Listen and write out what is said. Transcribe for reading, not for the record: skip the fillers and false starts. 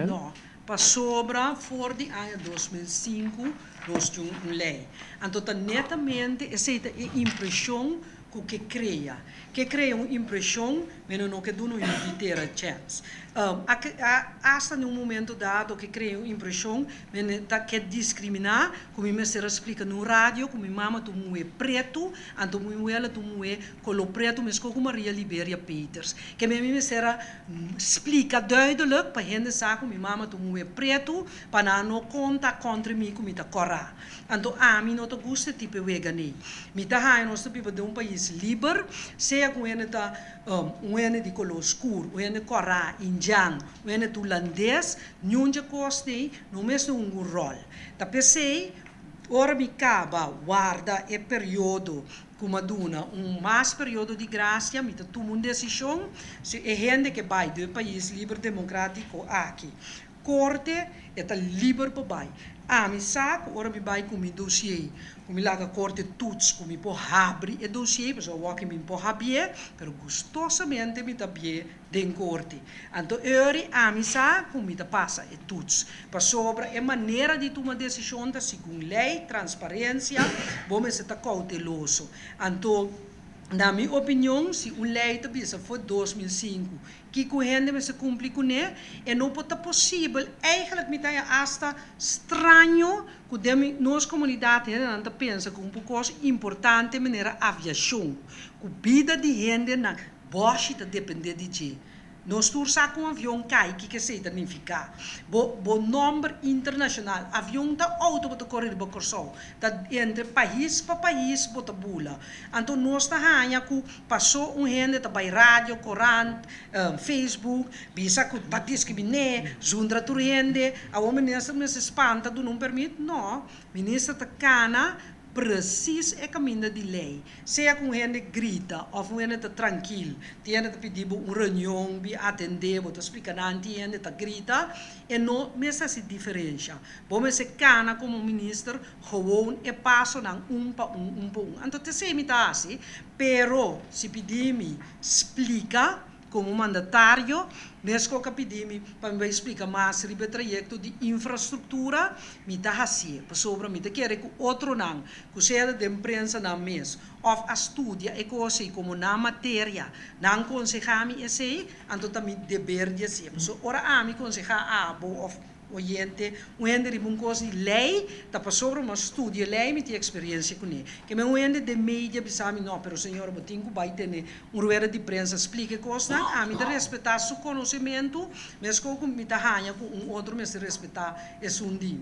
No, para sobra for de ano 2005, nós tínhamos uma lei. Então, netamente, essa é a impressão que cria. Que cria uma impressão, mas não que dá uma inteira chance. Hasta no momento dado que cria uma impressão, mas que discriminar, como me será explica no rádio, como mama tu é preto, então ela tu é colo preto, mas como Maria Liberia Peters. Que me será explica duidelijk, para gente sabe como mama tu é preto, para não conta contra mim como está corra. Então a mim não te gusta tipo vegani. Me tá hai nós tipo de um país livre, seja com ele tá de color escuro, ele corra indiano, ele holandês, nenhum coste, não mesmo um rol. Tá pensei, ora me acaba guarda e período como duna mais período de graça, me tá tomando uma decisão, se é gente que vai do país livre democrático aqui. Corte é livre para vai. Me saco, ora me vai com o dossiê, com me laga corte tuts, com me por abre e dossiê, mas eu que me por abrir, pero gostosamente me tá bem den corte. Então, me saco, com me tá passa e tuts. Para sobra é maneira de tomar decisão da segundo lei, transparência, bom se tá cauteloso. Então, na minha opinião, se o lei também foi 2005, que correndo se cumpre com ele, e não pode possível, eigenlijk me está hasta estranho que nossa comunidade ainda pensa que um pouco importante maneira aviação, que vida de gente na boche depende de ti. Nós tursa com avião cai que significa bo número internacional avião tá auto bota correr ba corso tá entre país para país bota bula então nós tá hanya ku passou gente tá by rádio coran Facebook bisa ku batis que bine zundra turende a o ministro me se espanta do não permite no ministro tá cana precies é caminho de lei. Seja com gente grita, ou com gente tranquilo, tem que pedir uma reunião, atender, vou explicar antes, gente grita, e não mesmo se diferencia. Bom, se cana como ministro, gewoon e passo nang para um. Então, te sei me tá assim, pero se pedir-me explica como mandatário, nesco que pedimos para me explicar mais sobre o projeto de infraestrutura, me dá assim, sobre me quer que outro não, que seja de imprensa na mês, ou a estudia e coisa como na matéria, não aconselhar-me esse, então também dever de ser. So, ora a me aconselhar o gente de um coisa de lei, tá para sobre uma estudo lei, me tem experiência com ele. Que me gente de mídia, bisa não, pero senhor, eu tenho que vai ter rueda de prensa, explique coisas, me de respeitar seu conhecimento, mas como me tá com outro, me se respeitar é um dia.